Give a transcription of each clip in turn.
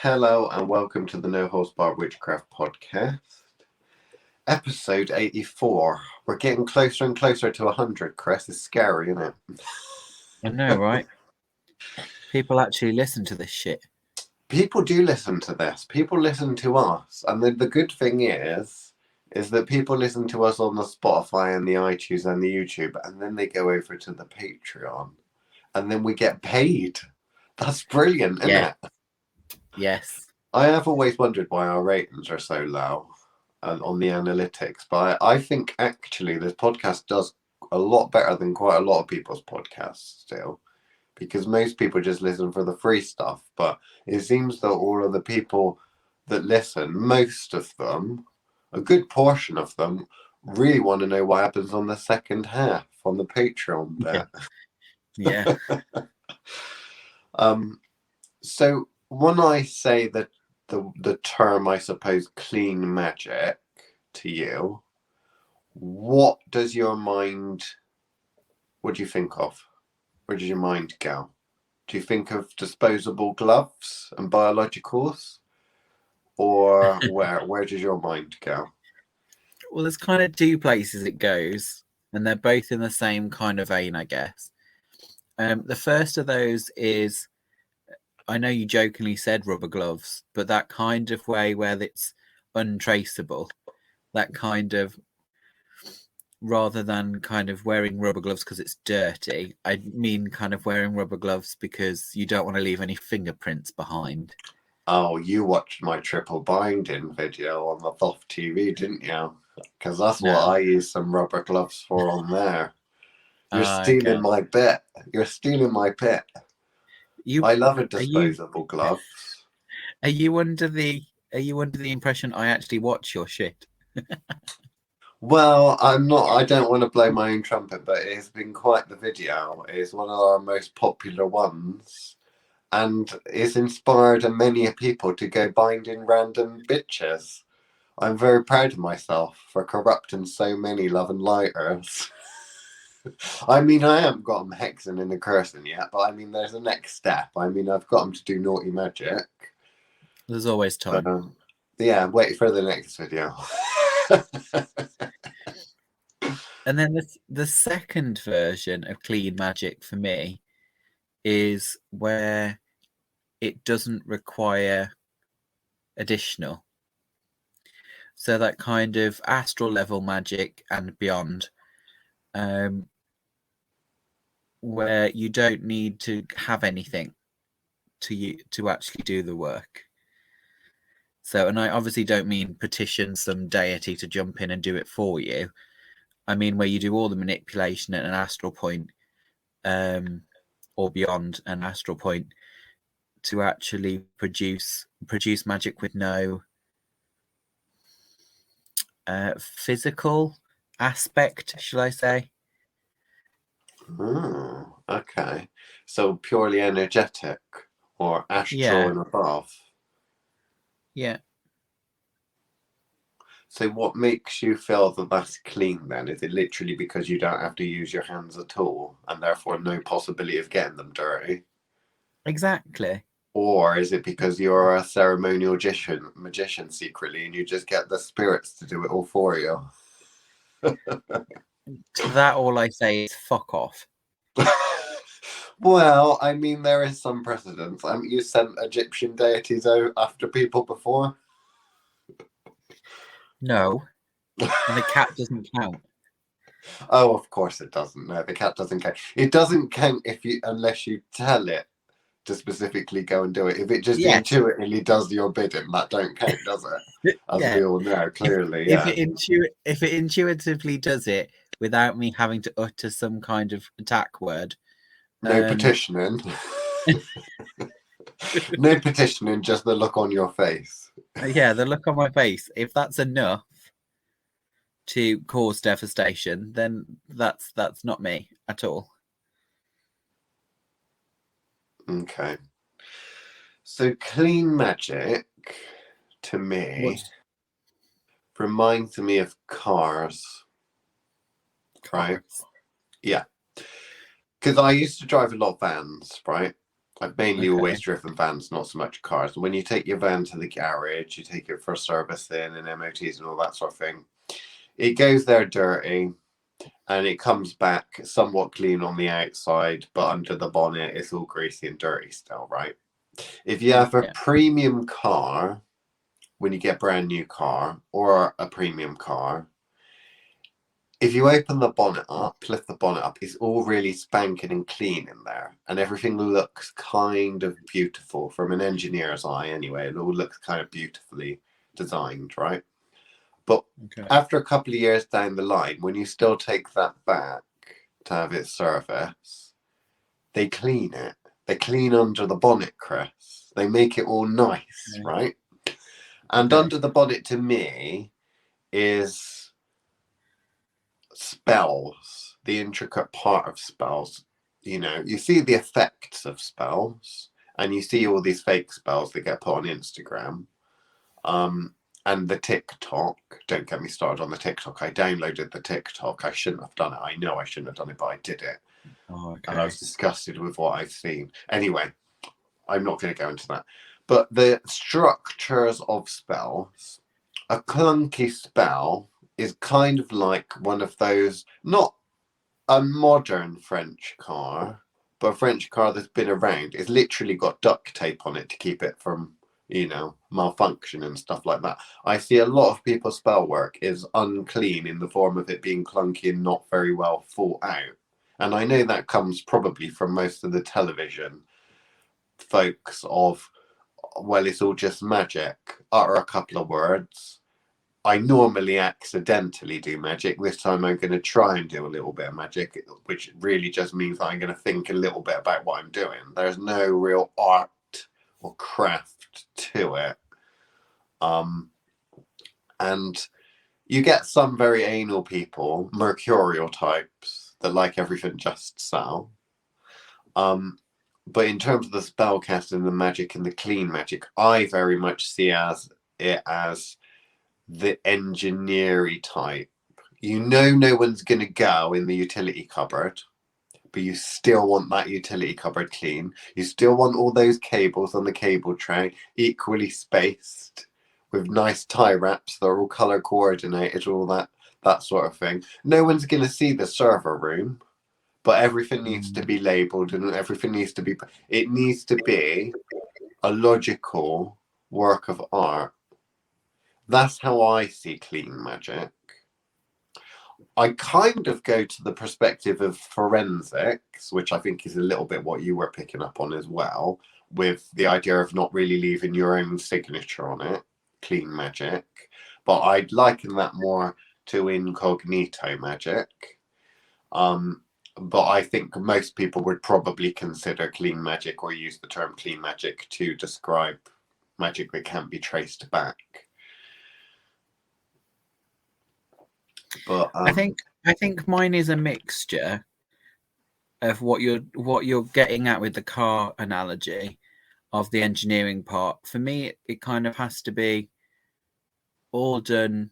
Hello and welcome to the No Holds Barred Witchcraft podcast, episode 84. We're getting closer and closer to 100, Chris. It's scary, isn't it? I know, right? People actually listen to this shit. People do listen to this. People listen to us. And the good thing is that people listen to us on the Spotify and the iTunes and the YouTube, and then they go over to the Patreon, and then we get paid. That's brilliant, isn't it? Yes. I have always wondered why our ratings are so low on the analytics, but I think actually this podcast does a lot better than quite a lot of people's podcasts still, because most people just listen for the free stuff. But it seems that all of the people that listen, most of them, a good portion of them, really want to know what happens on the second half on the Patreon bit. Yeah. So when I say that the term, I suppose, clean magic to you, what do you think of? Where does your mind go? Do you think of disposable gloves and biologicals? Or where does your mind go? Well, there's kind of two places it goes, and they're both in the same kind of vein, I guess. The first of those is, I know you jokingly said rubber gloves, but that kind of way where it's untraceable, that kind of, rather than kind of wearing rubber gloves because it's dirty, I mean kind of wearing rubber gloves because you don't want to leave any fingerprints behind. Oh, you watched my triple binding video on the Thoth TV, didn't you? Because that's what I use some rubber gloves for on there. You're stealing my bit. You're stealing my bit. I love a disposable gloves. Are you under the impression I actually watch your shit? Well, I'm not. I don't want to blow my own trumpet, but it has been quite the video. It's one of our most popular ones, and it's inspired many people to go binding random bitches. I'm very proud of myself for corrupting so many love and lighters. I mean, I haven't got them hexing and cursing yet, but I mean, there's a next step. I mean, I've got them to do naughty magic. There's always time. Yeah, wait for the next video. And then the second version of clean magic for me is where it doesn't require additional. So that kind of astral level magic and beyond, where you don't need to have anything to actually do the work. So, and I obviously don't mean petition some deity to jump in and do it for you. I mean where you do all the manipulation at an astral point, or beyond an astral point, to actually produce magic with no physical aspect, shall I say? Okay. So purely energetic or astral and above. Yeah. So what makes you feel that that's clean then? Is it literally because you don't have to use your hands at all and therefore no possibility of getting them dirty? Exactly. Or is it because you're a ceremonial magician secretly and you just get the spirits to do it all for you? To that, all I say is fuck off. Well, I mean, there is some precedence. You sent Egyptian deities out after people before? No. And the cat doesn't count. Oh, of course it doesn't. No, the cat doesn't count. It doesn't count unless you tell it to specifically go and do it. If it just intuitively does your bidding, that don't count, does it? As we all know, clearly. If it intuitively does it without me having to utter some kind of attack word. No petitioning. No petitioning, just the look on your face. Yeah, the look on my face. If that's enough to cause devastation, then that's not me at all. Okay. So clean magic, to me, reminds me of cars. Right? Yeah. Because I used to drive a lot of vans, right? I've mainly always driven vans, not so much cars. When you take your van to the garage, you take it for servicing and MOTs and all that sort of thing. It goes there dirty and it comes back somewhat clean on the outside, but under the bonnet, it's all greasy and dirty still, right? If you have a premium car, when you get a brand new car or a premium car, if you open the bonnet up, lift the bonnet up, it's all really spanking and clean in there. And everything looks kind of beautiful from an engineer's eye anyway. It all looks kind of beautifully designed, right? But after a couple of years down the line, when you still take that back to have it serviced, they clean it. They clean under the bonnet, Chris. They make it all nice, right? And under the bonnet, to me, is spells, the intricate part of spells. You know, you see the effects of spells, and you see all these fake spells that get put on Instagram. And the TikTok, don't get me started on the TikTok. I downloaded the TikTok. I shouldn't have done it. I know I shouldn't have done it, but I did it. And I was disgusted with what I've seen. Anyway, I'm not going to go into that. But the structures of spells, a clunky spell is kind of like one of those, not a modern French car, but a French car that's been around. It's literally got duct tape on it to keep it from, you know, malfunction and stuff like that. I see a lot of people's spell work is unclean in the form of it being clunky and not very well thought out. And I know that comes probably from most of the television folks of, well, it's all just magic. Utter a couple of words. I normally accidentally do magic. This time I'm going to try and do a little bit of magic, which really just means that I'm going to think a little bit about what I'm doing. There's no real art or craft to it. And you get some very anal people, mercurial types, that like everything just so. But in terms of the spellcasting, the magic and the clean magic, I very much see it as the engineering type. You know, no one's going to go in the utility cupboard, but you still want that utility cupboard clean. You still want all those cables on the cable tray equally spaced with nice tie wraps that are all color coordinated, all that sort of thing. No one's going to see the server room, but everything needs to be labeled and everything needs to be, it needs to be a logical work of art. That's how I see clean magic. I kind of go to the perspective of forensics, which I think is a little bit what you were picking up on as well, with the idea of not really leaving your own signature on it, clean magic. But I'd liken that more to incognito magic. But I think most people would probably consider clean magic or use the term clean magic to describe magic that can't be traced back. But I think mine is a mixture of what you're getting at with the car analogy of the engineering part. For me, it kind of has to be all done.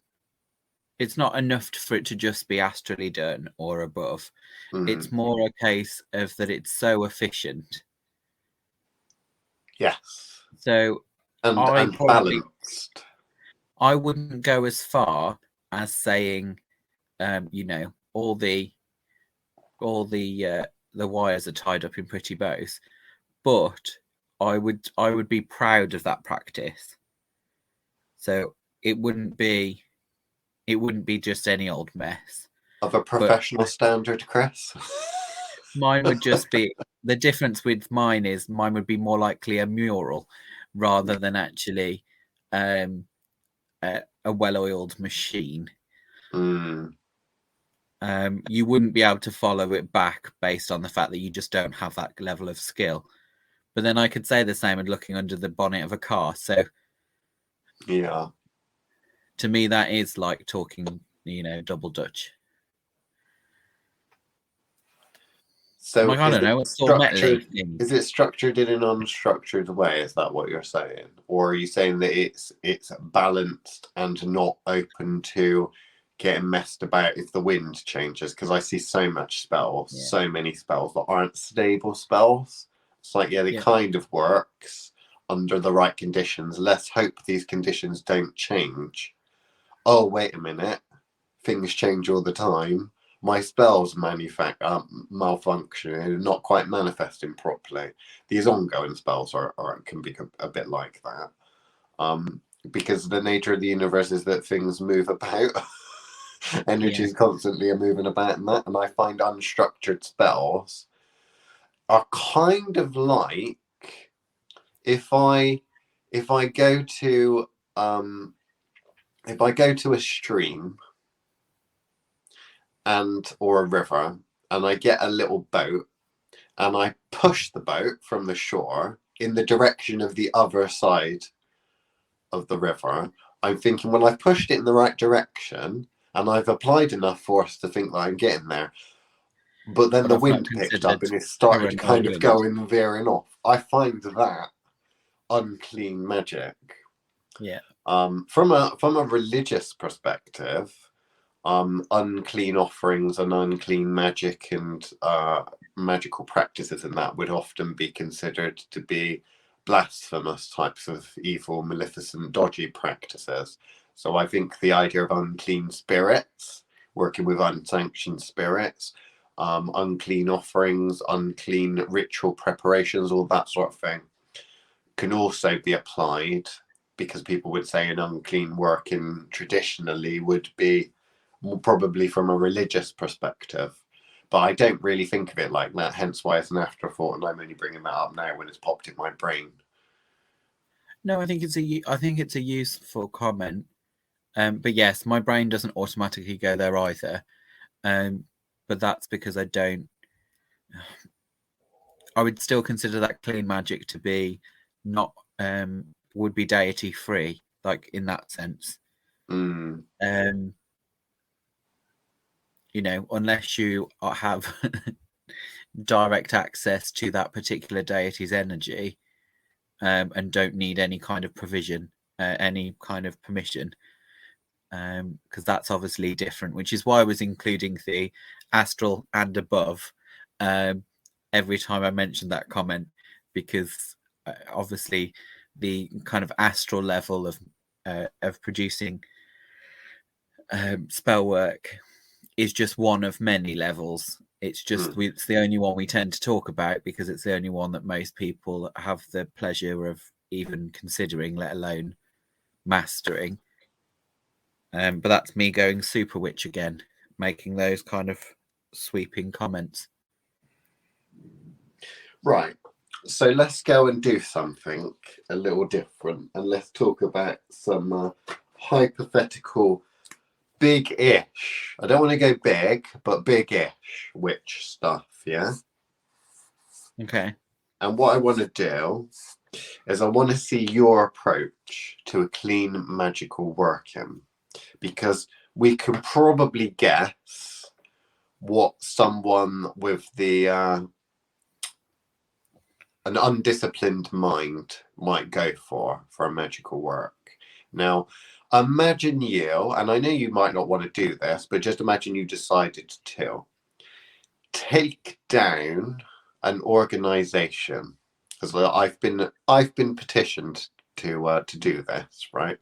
It's not enough for it to just be astrally done or above. It's more a case of that it's so efficient. Yes. So and balanced. I wouldn't go as far as saying, you know, all the wires are tied up in pretty bows, but I would be proud of that practice. So it wouldn't be just any old mess of a professional standard, Chris. Mine would just be, the difference with mine is mine would be more likely a mural rather than actually a well-oiled machine. You wouldn't be able to follow it back based on the fact that you just don't have that level of skill. But then I could say the same and looking under the bonnet of a car. So yeah, to me that is like talking, you know, double Dutch. So like, I don't know. It's is it structured in an unstructured way? Is that what you're saying, or are you saying that it's balanced and not open to getting messed about if the wind changes? Because I see so much spells, so many spells that aren't stable spells. It's like, yeah, it kind of works under the right conditions. Let's hope these conditions don't change. Oh, wait a minute. Things change all the time. My spells malfunctioning and not quite manifesting properly. These ongoing spells can be a bit like that. Because the nature of the universe is that things move about. Energy is constantly moving about and that. And I find unstructured spells are kind of like if I go to a stream or a river and I get a little boat and I push the boat from the shore in the direction of the other side of the river, I'm thinking, well, I've pushed it in the right direction and I've applied enough force to think that I'm getting there. But then the wind picked up and it started kind of going veering off. I find that unclean magic. Yeah. From a religious perspective, unclean offerings and unclean magic and magical practices and that would often be considered to be blasphemous types of evil, maleficent, dodgy practices. So I think the idea of unclean spirits, working with unsanctioned spirits, unclean offerings, unclean ritual preparations, all that sort of thing, can also be applied, because people would say an unclean working traditionally would be probably from a religious perspective. But I don't really think of it like that, hence why it's an afterthought, and I'm only bringing that up now when it's popped in my brain. No, I think it's a useful comment. But yes, my brain doesn't automatically go there either. But that's because I would still consider that clean magic to be not would be deity free, like in that sense. You know, unless you have direct access to that particular deity's energy, and don't need any kind of provision, any kind of permission, because that's obviously different, which is why I was including the astral and above every time I mentioned that comment, because obviously the kind of astral level of producing spell work is just one of many levels. It's just it's the only one we tend to talk about because it's the only one that most people have the pleasure of even considering, let alone mastering. But that's me going super witch again, making those kind of sweeping comments. Right. So let's go and do something a little different, and let's talk about some hypothetical big-ish. I don't want to go big, but big-ish witch stuff, yeah? Okay. And what I want to do is I want to see your approach to a clean magical working, because we can probably guess what someone with an undisciplined mind might go for a magical work. Now, imagine you, and I know you might not want to do this, but just imagine you decided to take down an organization, because I've been petitioned to do this, right?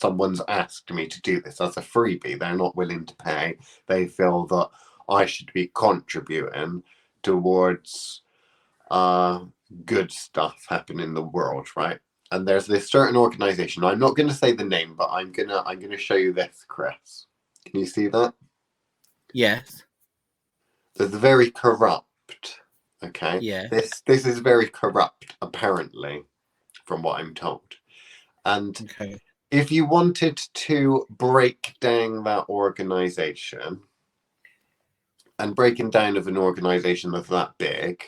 Someone's asked me to do this as a freebie. They're not willing to pay. They feel that I should be contributing towards good stuff happening in the world, right? And there's this certain organization. I'm not going to say the name, but I'm gonna show you this, Chris. Can you see that? Yes. They're very corrupt. Okay. Yeah. This is very corrupt, apparently, from what I'm told. And if you wanted to break down that organization, and breaking down of an organization that's that big,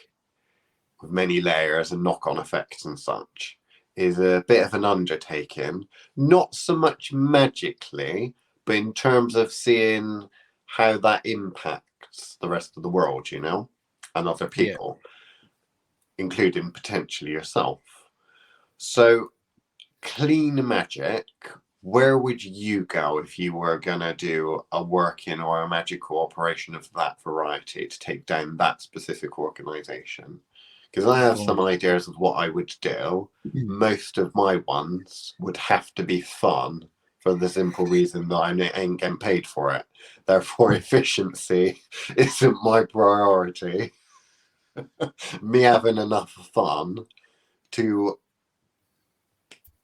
with many layers and knock-on effects and such, is a bit of an undertaking. Not so much magically, but in terms of seeing how that impacts the rest of the world, you know, and other people, including potentially yourself. So, clean magic, where would you go if you were going to do a working or a magical operation of that variety to take down that specific organization? Because I have some ideas of what I would do. Most of my ones would have to be fun for the simple reason that I ain't getting paid for it. Therefore, efficiency isn't my priority. Me having enough fun to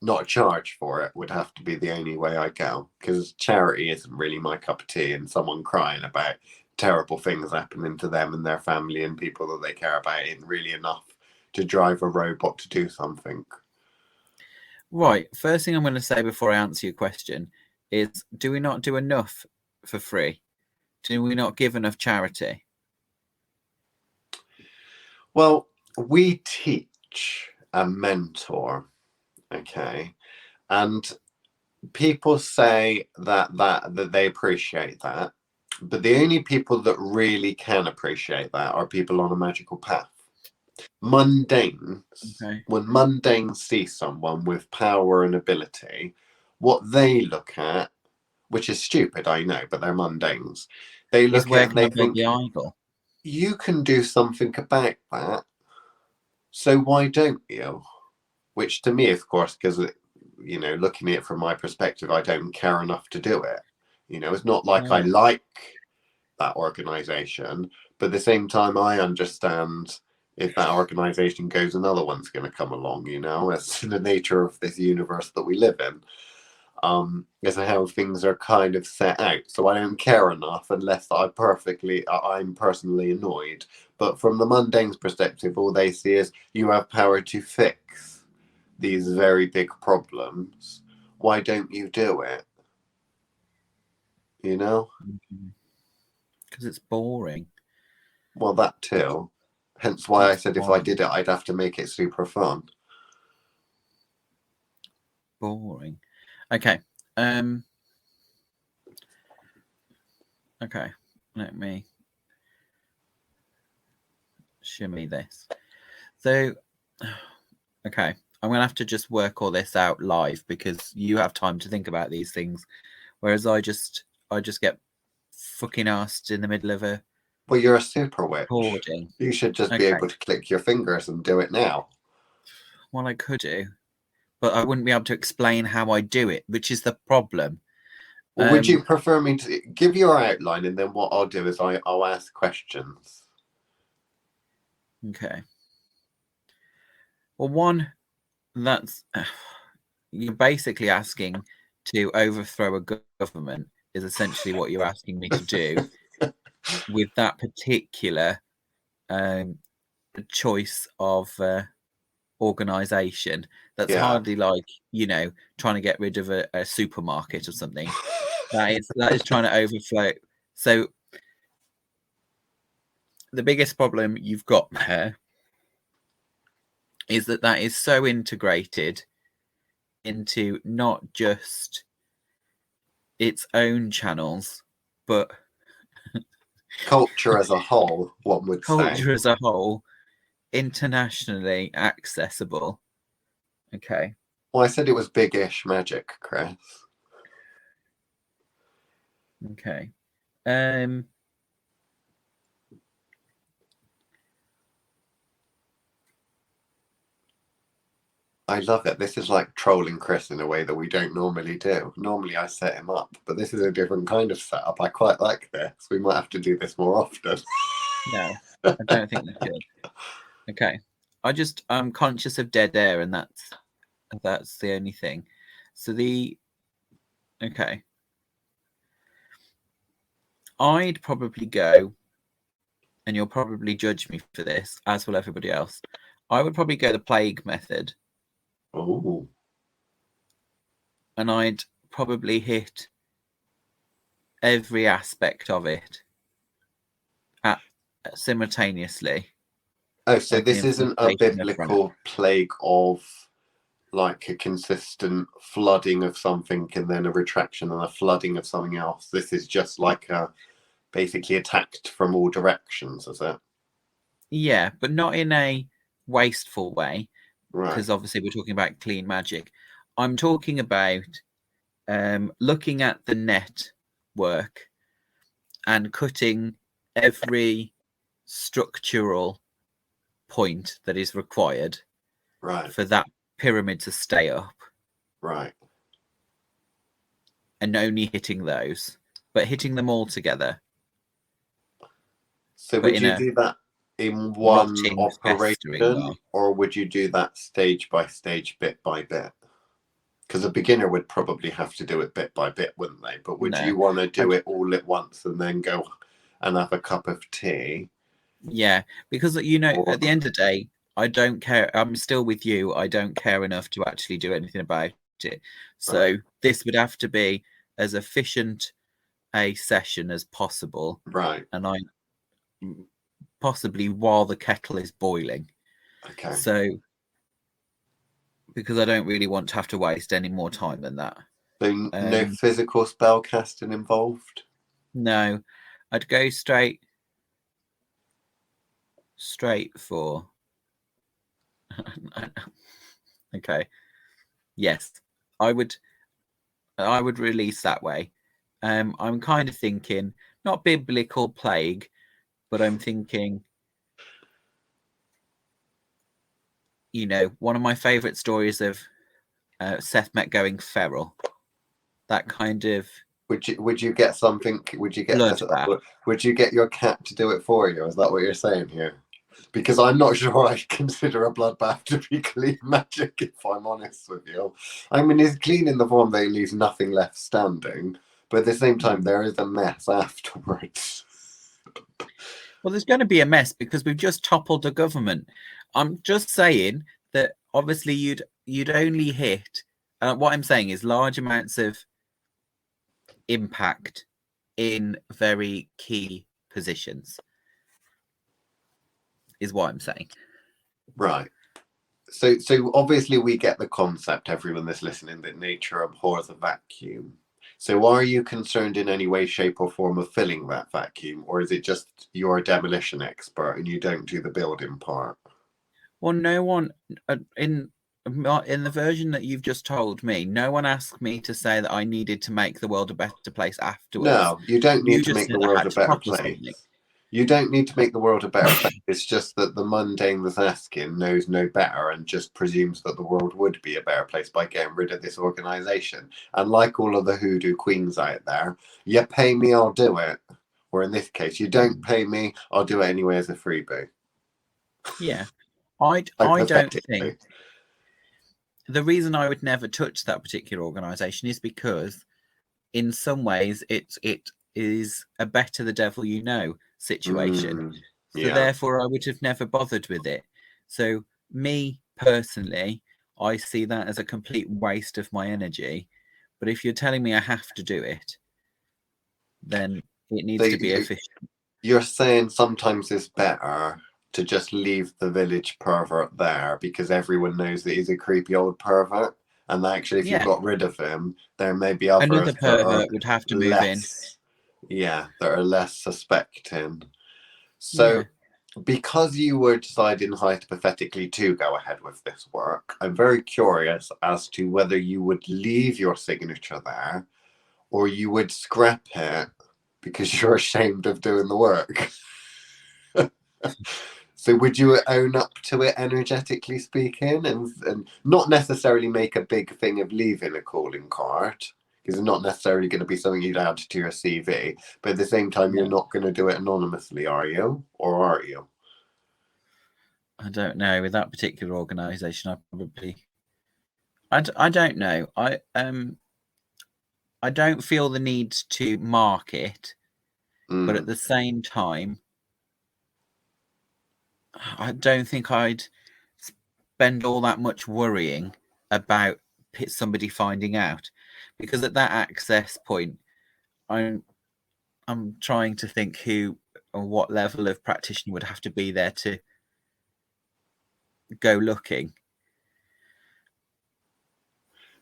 not charge for it would have to be the only way I go, because charity isn't really my cup of tea, and someone crying about terrible things happening to them and their family and people that they care about isn't really enough to drive a robot to do something. Right. First thing I'm going to say before I answer your question is, do we not do enough for free? Do we not give enough charity? Well, we teach and mentor, okay, and people say that they appreciate that, but the only people that really can appreciate that are people on a magical path. Mundanes, Okay. when mundanes see someone with power and ability, what they look at, which is stupid, I know, but they're mundanes, they Is look where at and can I they make think, the idol? you can do something about that, so why don't you? Which to me, of course, because, you know, looking at it from my perspective, I don't care enough to do it. You know, it's not like I like that organization, but at the same time, I understand if that organization goes, another one's going to come along. You know, it's the nature of this universe that we live in. Is how things are kind of set out. So I don't care enough unless I'm personally annoyed. But from the mundane's perspective, all they see is you have power to fix these very big problems. Why don't you do it? You know? Because it's boring. Well, that too. Hence why I It's said if I did it, I'd have to make it super fun. boring. Okay. Okay. Let me shimmy this. So, okay. I'm going to have to just work all this out live because you have time to think about these things. Whereas I just get fucking asked in the middle of a Well, you're a super witch. recording. You should just be Okay. able to click your fingers and do it now. Well, I could do, but I wouldn't be able to explain how I do it, which is the problem. Well, would you prefer me to give your outline, and then what I'll do is I'll ask questions? Okay. Well, one, that's you're basically asking to overthrow a government is essentially what you're asking me to do with that particular choice of organization. That's hardly like, you know, trying to get rid of a supermarket or something. That is trying to overflow. So the biggest problem you've got there is that is so integrated into not just its own channels, but culture as a whole, one would culture say. as a whole, internationally accessible. Okay. Well, I said it was big-ish magic, Chris. Okay. I love it. This is like trolling Chris in a way that we don't normally do. Normally I set him up, but this is a different kind of setup. I quite like this. We might have to do this more often. No, I don't think we should. Okay. I'm conscious of dead air, and that's the only thing. So okay. I'd probably go, and you'll probably judge me for this, as will everybody else. I would probably go the plague method. Oh. And I'd probably hit every aspect of it simultaneously. Oh, so Like this isn't a biblical plague of like a consistent flooding of something and then a retraction and a flooding of something else. This is just like a basically attacked from all directions, is it? Yeah, but not in a wasteful way, Right. because obviously we're talking about clean magic. I'm talking about looking at the network and cutting every structural point that is required Right. for that pyramid to stay up, Right. and only hitting those, but hitting them all together. So But would in you a do that in one rotting, festering operation, way. or would you do that stage by stage, bit by bit? Because a beginner would probably have to do it bit by bit, wouldn't they? But would No, you want to do I'd- it all at once and then go and have a cup of tea? Yeah, because you know, Or, at the end of the day, I don't care. I'm still with you. I don't care enough to actually do anything about it. So right. this would have to be as efficient a session as possible, Right. and I possibly while the kettle is boiling. Okay. So because I don't really want to have to waste any more time than that. So no physical spell casting involved? No, I'd go straight for okay. Yes, I would release that way. I'm kind of thinking not biblical plague, but I'm thinking, you know, one of my favorite stories of Seth Met going feral. That kind of Would you get something? Would you get bloodbath. would you get your cat to do it for you? Is that what you're saying here? Because I'm not sure I consider a bloodbath to be clean magic, if I'm honest with you. I mean, it's clean in the form that it leaves nothing left standing, but at the same time, there is a mess afterwards. Well, there's going to be a mess because we've just toppled the government. I'm just saying that obviously you'd only hit. What I'm saying is large amounts of impact in very key positions. Is what I'm saying. Right. So obviously we get the concept, everyone that's listening, that nature abhors a vacuum. So are you concerned in any way, shape or form of filling that vacuum, or is it just you're a demolition expert and you don't do the building part? Well, no one in the version that you've just told me, no one asked me to say that I needed to make the world a better place afterwards. No, you don't You need to just make the said I world had a to better topple something. place. You don't need to make the world a better place. It's just that the mundane that's asking knows no better and just presumes that the world would be a better place by getting rid of this organization. And like all of the hoodoo queens out there, you pay me, I'll do it. Or in this case, you don't pay me, I'll do it anyway as a freebie. Yeah, I don't think the reason I would never touch that particular organization is because in some ways it is a better the devil you know situation. So therefore I would have never bothered with it. So me personally, I see that as a complete waste of my energy. But if you're telling me I have to do it, then it needs to be efficient. You're saying sometimes it's better to just leave the village pervert there because everyone knows that he's a creepy old pervert. And actually, if you got rid of him, there may be others Another that are pervert would have to move in. that are less suspecting. So, because you were deciding hypothetically to go ahead with this work, I'm very curious as to whether you would leave your signature there or you would scrap it because you're ashamed of doing the work. So would you own up to it, energetically speaking, and not necessarily make a big thing of leaving a calling card, because it's not necessarily going to be something you'd add to your CV, but at the same time, you're not going to do it anonymously, are you? Or are you? I don't know. With that particular organization, I probably... I don't know. I don't feel the need to mark it, but at the same time, I don't think I'd spend all that much worrying about somebody finding out, because at that access point, I'm trying to think who or what level of practitioner would have to be there to go looking.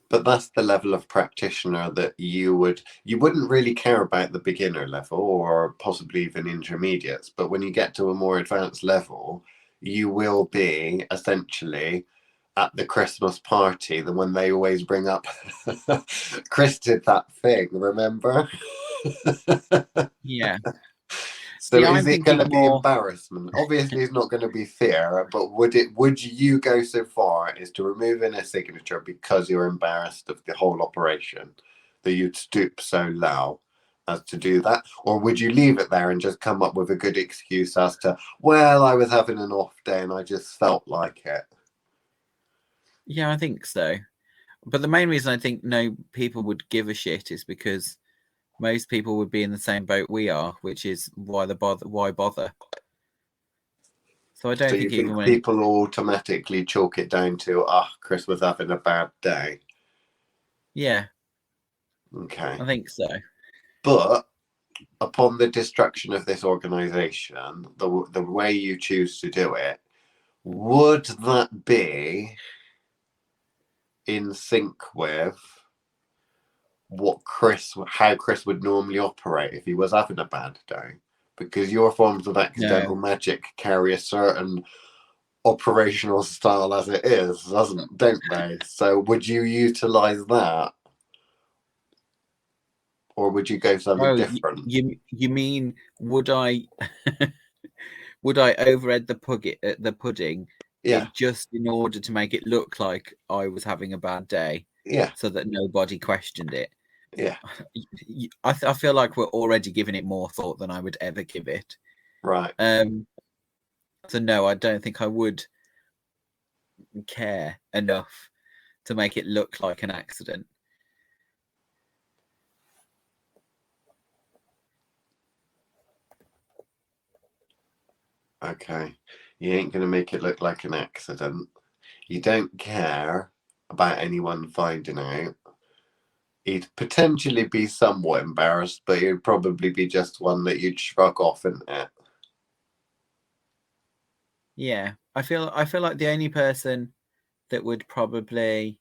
But that's the level of practitioner that you wouldn't really care about the beginner level or possibly even intermediates. But when you get to a more advanced level, you will be essentially at the Christmas party, the one they always bring up. Chris did that thing, remember? Yeah. So See, is I'm it going to thinking be more. embarrassment? Obviously, it's not going to be fear, but would you go so far as to remove in a signature because you're embarrassed of the whole operation that you'd stoop so low as to do that, or would you leave it there and just come up with a good excuse as to, well, I was having an off day and I just felt like it? Yeah, I think so. But the main reason I think no people would give a shit is because most people would be in the same boat we are, which is why bother. So I So don't you think even think when people automatically chalk it down to, Chris was having a bad day? yeah, Okay. I think so. But upon the destruction of this organization, the way you choose to do it, would that be in sync with how Chris would normally operate if he was having a bad day? Because your forms of accidental No. magic carry a certain operational style as it is, don't they? So would you utilize that, or would you go something Oh, different? you mean would I would I overhead the pudding Yeah, it just in order to make it look like I was having a bad day, yeah, so that nobody questioned it? yeah. I feel like we're already giving it more thought than I would ever give it. Right. So no, I don't think I would care enough to make it look like an accident. Okay. You ain't gonna make it look like an accident. You don't care about anyone finding out. He'd potentially be somewhat embarrassed, but he'd probably be just one that you'd shrug off, isn't it? Yeah, I feel like the only person that would probably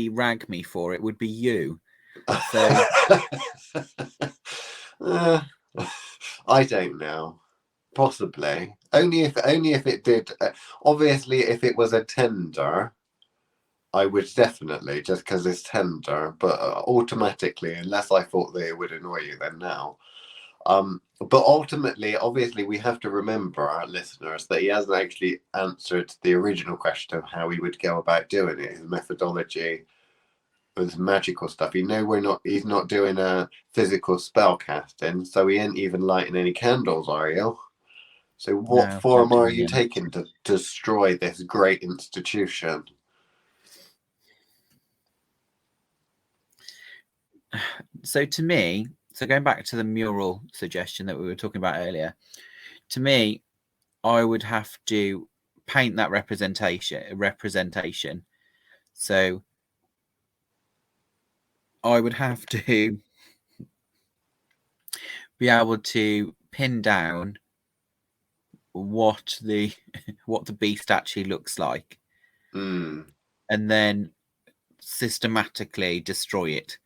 rag me for it would be you. So Uh, I don't know. Possibly. Only if it did. Obviously, if it was a tender, I would definitely, just because it's tender. But automatically, unless I thought that it would annoy you, then no. But ultimately, obviously, we have to remember, our listeners, that he hasn't actually answered the original question of how he would go about doing it, his methodology, with magical stuff. You know, he's not doing a physical spell casting, so he ain't even lighting any candles, are you? So what no, not form are doing you any. taking to destroy this great institution? So to me, so going back to the mural suggestion that we were talking about earlier, to me, I would have to paint that representation. So I would have to be able to pin down what the what the beast actually looks like, Hmm. and then systematically destroy it.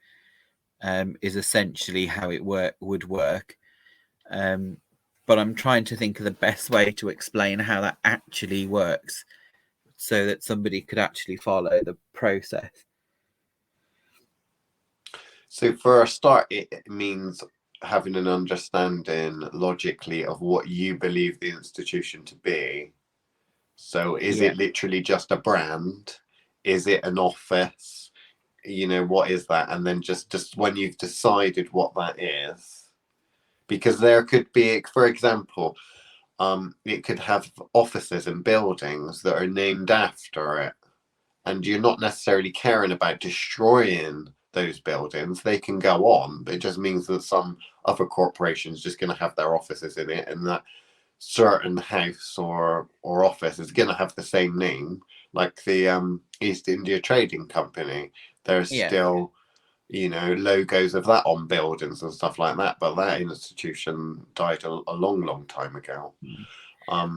Is essentially how it would work. But I'm trying to think of the best way to explain how that actually works, so that somebody could actually follow the process. So for a start, it means having an understanding logically of what you believe the institution to be. So is Yeah, it literally just a brand? Is it an office? What is that? And then just when you've decided what that is, because there could be, for example, it could have offices and buildings that are named after it, and you're not necessarily caring about destroying those buildings. They can go on. It just means that some other corporation's just going to have their offices in it, and that certain house or office is going to have the same name, like the East India Trading Company. There's yeah. still logos of that on buildings and stuff like that, but that institution died a long time ago. Well,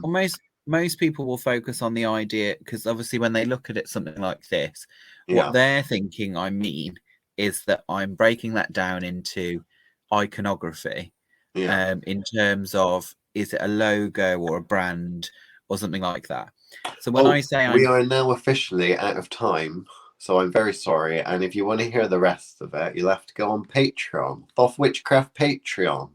most people will focus on the idea because obviously when they look at it something like this, what Yeah, they're thinking, I mean, is that I'm breaking that down into iconography, yeah. in terms of is it a logo or a brand or something like that. So when Oh, I say we I'm are now officially out of time. So I'm very sorry. And if you want to hear the rest of it, you'll have to go on Patreon. Thoth Witchcraft Patreon.